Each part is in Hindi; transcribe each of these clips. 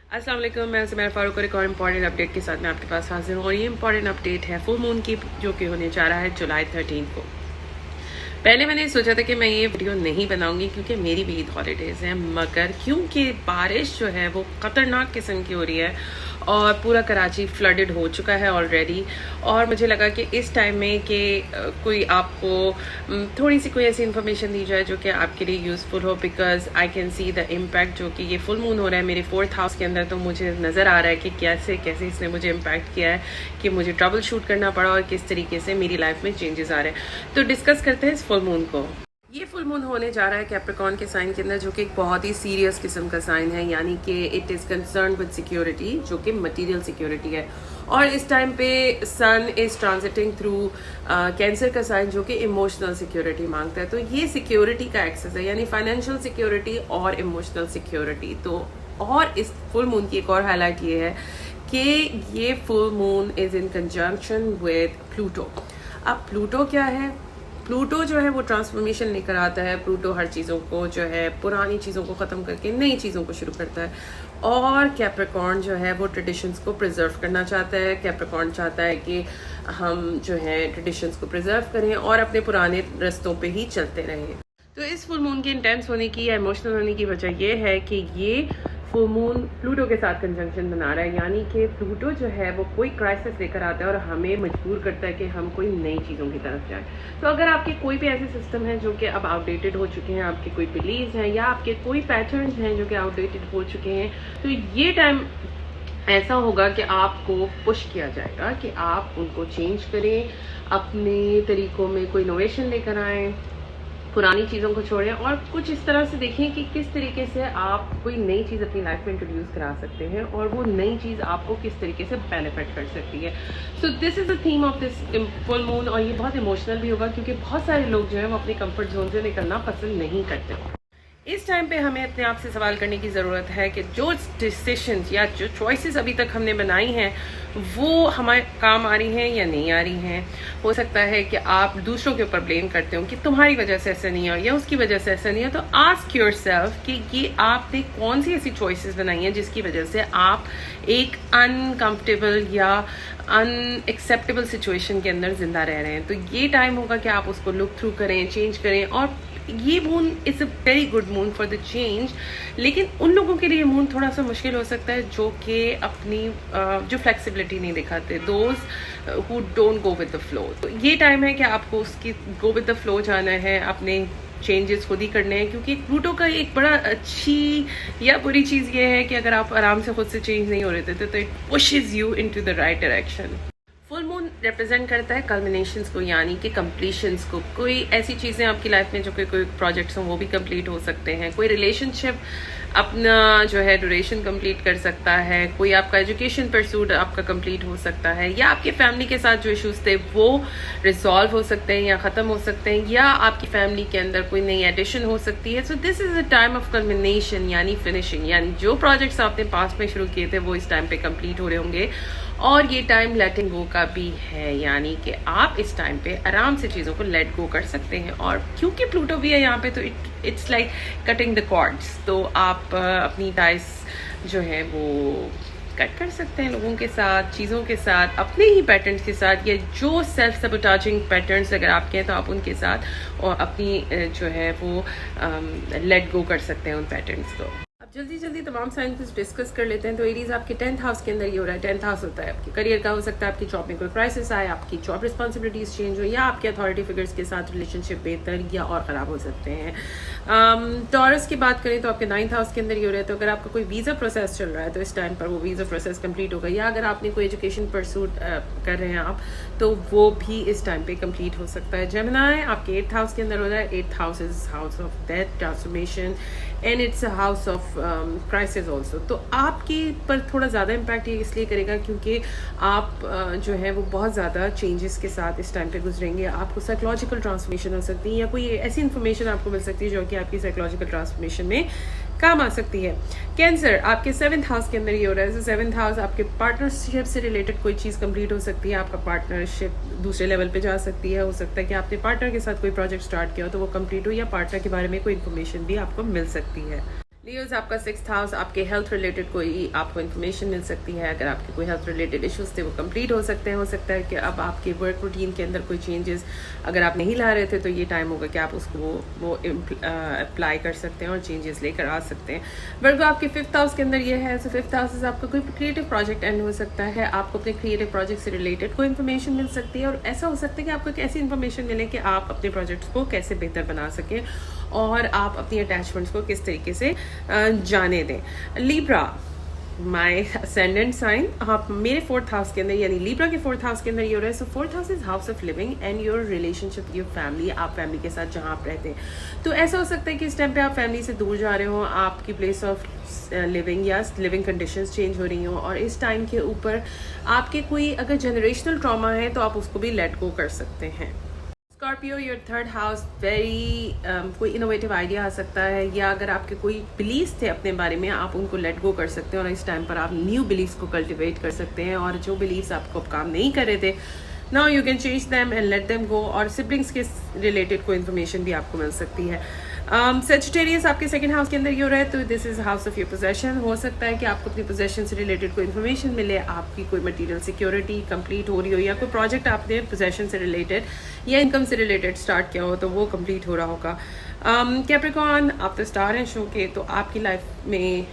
अस्सलाम वालेकुम, मैं सुमैर फारूक और एक और इम्पॉर्टेंट अपडेट के साथ मैं आपके पास हाजिर हूँ। और ये इम्पॉर्टेंट अपडेट है फुल मून की, जो कि होने जा रहा है जुलाई 13 को। पहले मैंने सोचा था कि मैं ये वीडियो नहीं बनाऊंगी क्योंकि मेरी भी ईद हॉलीडेज़ हैं, मगर क्योंकि बारिश जो है वो ख़तरनाक किस्म की हो रही है और पूरा कराची फ्लडेड हो चुका है ऑलरेडी। और मुझे लगा कि इस टाइम में कि कोई आपको थोड़ी सी कोई ऐसी इन्फॉर्मेशन दी जाए जो कि आपके लिए यूज़फुल हो, because I can see the impact जो कि ये फुल मून हो रहा है मेरे 4th हाउस के अंदर। तो मुझे नज़र आ रहा है कि कैसे कैसे इसने मुझे इम्पैक्ट किया है, कि मुझे ट्रबल शूट करना पड़ा और किस तरीके से मेरी लाइफ में चेंजेस आ रहे हैं। तो डिस्कस करते हैं इस फुल मून को। ये फुल मून होने जा रहा है कैप्रिकॉर्न के साइन के अंदर, जो कि एक बहुत ही सीरियस किस्म का साइन है, यानी कि it is concern with security, जो कि मटेरियल सिक्योरिटी है। और इस टाइम पे सन इज ट्रांजिटिंग थ्रू कैंसर का साइन, जो कि इमोशनल सिक्योरिटी मांगता है। तो ये सिक्योरिटी का एक्सेस है, यानी फाइनेंशियल सिक्योरिटी और इमोशनल सिक्योरिटी। तो और इस फुल मून की एक और हाईलाइट ये है कि ये full moon is in conjunction with Pluto. अब प्लूटो क्या है? प्लूटो जो है वो ट्रांसफॉर्मेशन लेकर आता है। प्लूटो हर चीज़ों को जो है पुरानी चीज़ों को ख़त्म करके नई चीज़ों को शुरू करता है। और कैप्रिकॉर्न जो है वो ट्रेडिशंस को प्रिजर्व करना चाहता है। कैप्रिकॉर्न चाहता है कि हम जो है ट्रेडिशंस को प्रिजर्व करें और अपने पुराने रास्तों पे ही चलते रहें। तो इस फुल मून के इंटेंस होने की या इमोशनल होने की वजह ये है कि ये फुल मून प्लूटो के साथ कंजंक्शन बना रहा है, यानी कि प्लूटो जो है वो कोई क्राइसिस लेकर आता है और हमें मजबूर करता है कि हम कोई नई चीज़ों की तरफ जाएं। तो अगर आपके कोई भी ऐसे सिस्टम हैं जो कि अब आउटडेटेड हो चुके हैं, आपके कोई बिलीव्स हैं या आपके कोई पैटर्न्स हैं जो कि आउटडेटेड हो चुके हैं, तो ये टाइम ऐसा होगा कि आपको पुश किया जाएगा कि आप उनको चेंज करें, अपने तरीकों में कोई इनोवेशन लेकर आएँ, पुरानी चीज़ों को छोड़ें और कुछ इस तरह से देखें कि किस तरीके से आप कोई नई चीज़ अपनी लाइफ में इंट्रोड्यूस करा सकते हैं और वो नई चीज़ आपको किस तरीके से बेनिफिट कर सकती है। So this is the theme of this full moon. और ये बहुत इमोशनल भी होगा क्योंकि बहुत सारे लोग जो हैं वो अपनी कंफर्ट जोन से निकलना पसंद नहीं करते। इस टाइम पे हमें अपने आप से सवाल करने की ज़रूरत है कि जो डिसीशंस या जो चॉइसेस अभी तक हमने बनाई हैं वो हमारे काम आ रही हैं या नहीं आ रही हैं। हो सकता है कि आप दूसरों के ऊपर ब्लेम करते हो कि तुम्हारी वजह से ऐसा नहीं हो या उसकी वजह से ऐसा नहीं हो। तो आस्क योरसेल्फ कि ये आपने कौन सी ऐसी चॉइसेस बनाई हैं जिसकी वजह से आप एक अनकंफर्टेबल या अनएक्सेप्टेबल सिचुएशन के अंदर जिंदा रह रहे हैं। तो ये टाइम होगा कि आप उसको लुक थ्रू करें, चेंज करें। और ये moon is a very good moon for the change, लेकिन उन लोगों के लिए मून थोड़ा सा मुश्किल हो सकता है जो कि अपनी जो फ्लेक्सिबिलिटी नहीं दिखाते, those who don't go with the flow. तो ये टाइम है कि आपको उसकी गो विद द फ्लो जाना है, अपने चेंजेस खुद ही करने हैं। क्योंकि प्लूटो का एक बड़ा अच्छी या बुरी चीज़ ये है कि अगर आप आराम से खुद से चेंज नहीं हो रहे थे तो it pushes you into the right direction. Full moon represent करता है कल्मिनेशंस को, यानी कि कंप्लीशंस को। कोई ऐसी चीज़ें आपकी लाइफ में जो कि कोई प्रोजेक्ट्स हों वो भी कंप्लीट हो सकते हैं। कोई रिलेशनशिप अपना जो है ड्यूरेशन कंप्लीट कर सकता है। कोई आपका एजुकेशन परसूट आपका कंप्लीट हो सकता है, या आपके फैमिली के साथ जो इश्यूज थे वो रिजॉल्व हो सकते हैं या ख़त्म हो सकते हैं, या आपकी फैमिली के अंदर कोई नई एडिशन हो सकती है। So this is a time of culmination, यानी फिनिशिंग, यानी जो प्रोजेक्ट्स आपने पास्ट में शुरू किए थे वो इस टाइम पे कंप्लीट हो रहे होंगे। और ये टाइम लेटिंग गो का भी है, यानी कि आप इस टाइम पे आराम से चीज़ों को लेट गो कर सकते हैं। और क्योंकि प्लूटो भी है यहाँ पे तो it's like cutting the cords. तो आप अपनी टाइस जो है वो कट कर सकते हैं लोगों के साथ, चीज़ों के साथ, अपने ही पैटर्न्स के साथ, या जो सेल्फ सबोटाजिंग पैटर्न्स अगर आपके हैं तो आप उनके साथ और अपनी जो है वो लेट गो कर सकते हैं उन पैटर्न्स को। जल्दी जल्दी तमाम साइन कुछ डिस्कस कर लेते हैं। तो एरीज आपके 10th हाउस के अंदर ये हो रहा है। 10th हाउस होता है आपके करियर का। हो सकता है आपकी जॉब में कोई क्राइसिस आए, आपकी जॉब रिस्पॉन्सिबिलिटीज चेंज हो, या आपके अथॉरिटी फिगर्स के साथ रिलेशनशिप बेहतर या और ख़राब हो सकते हैं। टॉरस की बात करें तो आपके 9th हाउस के अंदर ये हो रहा है। तो अगर आपका कोई वीज़ा प्रोसेस चल रहा है तो इस टाइम पर वो वीज़ा प्रोसेस कंप्लीट होगा, या अगर आपने कोई एजुकेशन परसूट कर रहे हैं आप तो वो भी इस टाइम पे कंप्लीट हो सकता है। जेमिनी आपके 8th हाउस के अंदर हो रहा है। 8th house is house of death, transformation, and it's a house of crisis also. तो आपकी पर थोड़ा ज़्यादा इम्पैक्ट ये इसलिए करेगा क्योंकि आप जो है वो बहुत ज़्यादा चेंजेस के साथ इस टाइम पे गुजरेंगे। आपको साइकोलॉजिकल ट्रांसफॉर्मेशन हो सकती है, या कोई ऐसी इन्फॉर्मेशन आपको मिल सकती है जो कि आपकी साइकोलॉजिकल ट्रांसफॉर्मेशन में काम आ सकती है। कैंसर आपके 7th हाउस के अंदर ये हो रहा है। 7th हाउस आपके पार्टनरशिप से रिलेटेड कोई चीज़ कंप्लीट हो सकती है। आपका पार्टनरशिप दूसरे लेवल पे जा सकती है। हो सकता है कि आपने पार्टनर के साथ कोई प्रोजेक्ट स्टार्ट किया हो तो वो कंप्लीट हो, या पार्टनर के बारे में कोई इन्फॉर्मेशन भी आपको मिल सकती है। लियोज, आपका 6th हाउस, आपके हेल्थ रिलेटेड कोई आपको इन्फॉर्मेशन मिल सकती है। अगर आपके कोई हेल्थ रिलेटेड इश्यूज थे वो कंप्लीट हो सकते हैं। हो सकता है कि अब आपके वर्क रूटीन के अंदर कोई चेंजेस अगर आप नहीं ला रहे थे तो ये टाइम होगा कि आप उसको वो अप्लाई कर सकते हैं और चेंजेस लेकर आ सकते हैं। वर्गो, आपके 5th हाउस के अंदर ये है। सो 5th हाउस आपका कोई क्रिएटिव प्रोजेक्ट एंड हो सकता है। आपको अपने क्रिएटिव प्रोजेक्ट से रिलेटेड कोई इन्फॉर्मेशन मिल सकती है और ऐसा हो सकता है कि आपको एक ऐसी इन्फॉर्मेशन मिले कि आप अपने प्रोजेक्ट्स को कैसे बेहतर बना सकें और आप अपनी अटैचमेंट्स को किस तरीके से जाने दें। लिब्रा, माई असेंडेंट साइन, आप मेरे 4th हाउस के अंदर यानी लिब्रा के 4th हाउस के अंदर ये हो रहा है। सो 4th house is house of living and your relationship, your family, आप फैमिली के साथ जहाँ आप रहते हैं। तो ऐसा हो सकता है कि इस टाइम पे आप फैमिली से दूर जा रहे हो, आपकी प्लेस ऑफ लिविंग या लिविंग कंडीशंस चेंज हो रही हो और इस टाइम के ऊपर आपके कोई अगर जनरेशनल ट्रॉमा है तो आप उसको भी लेट गो कर सकते हैं। Scorpio, your 3rd house, very कोई इनोवेटिव आइडिया आ सकता है या अगर आपके कोई बिलीव्स थे अपने बारे में आप उनको लेट गो कर सकते हैं और इस टाइम पर आप न्यू बिलीव्स को कल्टिवेट कर सकते हैं और जो बिलीव्स आपको अब काम नहीं कर रहे थे, now you can change them and let them go. और सिबलिंग्स के रिलेटेड कोई इन्फॉर्मेशन भी आपको मिल सकती है। सेजिटेरियस, आपके 2nd हाउस के अंदर ये हो रहा है। तो this is house of your possession. हो सकता है कि आपको अपनी पोजेशन से रिलेटेड कोई इन्फॉर्मेशन मिले, आपकी कोई मटेरियल सिक्योरिटी कंप्लीट हो रही हो या कोई प्रोजेक्ट आपने पोजेशन से रिलेटेड या इनकम से रिलेटेड स्टार्ट किया हो तो वो कंप्लीट हो रहा होगा। कैप्रिकॉर्न, आप तो स्टार हैं शो के, तो आपकी लाइफ में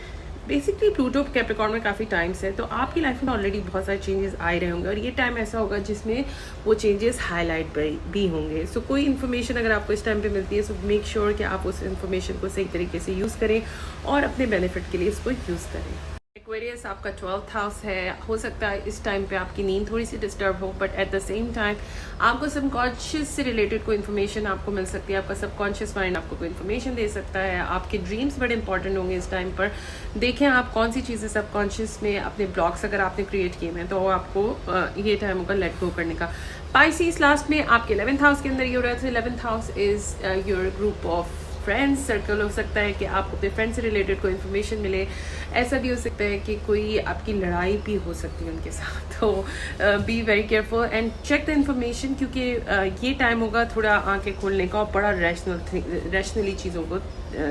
बेसिकली प्लूटो कैप्रिकॉर्न में काफ़ी टाइम्स है तो आपकी लाइफ में ऑलरेडी बहुत सारे चेंजेस आए रहे होंगे और ये टाइम ऐसा होगा जिसमें वो चेंजेस हाईलाइट भी होंगे। सो कोई इन्फॉर्मेशन अगर आपको इस टाइम पे मिलती है सो मेक श्योर कि आप उस इन्फॉर्मेशन को सही तरीके से यूज़ करें और अपने बेनिफिट के लिए इसको यूज़ करें। एक्वेरियस, आपका 12th हाउस है। हो सकता है इस टाइम पे आपकी नींद थोड़ी सी डिस्टर्ब हो but at the same time आपको सबकॉन्शियस से रिलेटेड कोई इन्फॉर्मेशन आपको मिल सकती है। आपका सबकॉन्शियस माइंड आपको कोई इन्फॉर्मेशन दे सकता है। आपके ड्रीम्स बड़े इंपॉर्टेंट होंगे इस टाइम पर। देखें आप कौन सी चीज़ें सबकॉन्शियस में अपने ब्लॉक्स अगर आपने क्रिएट किए हैं तो आपको ये टाइम होगा लेट गो करने का। पाइसेस, लास्ट में आपके 11th हाउस के अंदर ये हो रहा है। 11th house is your group of friends circle. हो सकता है कि आपको अपने फ्रेंड से रिलेटेड कोई इन्फॉर्मेशन मिले। ऐसा भी हो सकता है कि कोई आपकी लड़ाई भी हो सकती है उनके साथ। तो be very careful and check the information क्योंकि ये टाइम होगा थोड़ा आंखें खोलने का और बड़ा रैशनली चीज़ों को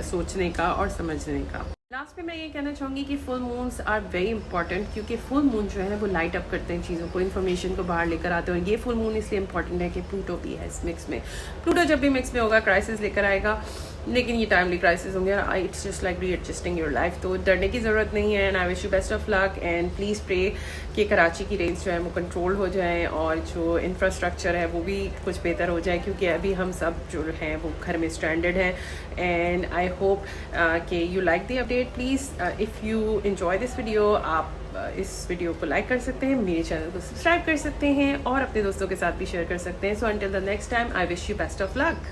सोचने का और समझने का। लास्ट में मैं ये कहना चाहूँगी कि full moons are very important क्योंकि फुल मून जो है वो लाइट अप करते हैं चीज़ों को, इन्फॉर्मेशन को बाहर लेकर आते हैं। और ये फुल मून इसलिए इंपॉर्टेंट है कि प्लूटो भी है इस मिक्स में। प्लूटो जब भी मिक्स में होगा क्राइसिस लेकर आएगा लेकिन ये टाइमली क्राइसिस होंगे। It's just like readjusting your life. तो डरने की ज़रूरत नहीं है and I wish you best of luck and please pray कि कराची की रेंज जो है वो कंट्रोल हो जाए और जो इंफ्रास्ट्रक्चर है वो भी कुछ बेहतर हो जाए क्योंकि अभी हम सब जो हैं वो घर में स्ट्रैंडेड हैं। एंड आई होप कि you like the update. Please if you enjoy this video आप इस वीडियो को लाइक कर सकते हैं, मेरे चैनल को सब्सक्राइब कर सकते हैं और अपने दोस्तों के साथ भी शेयर कर सकते हैं। So until the next time I wish you best of luck.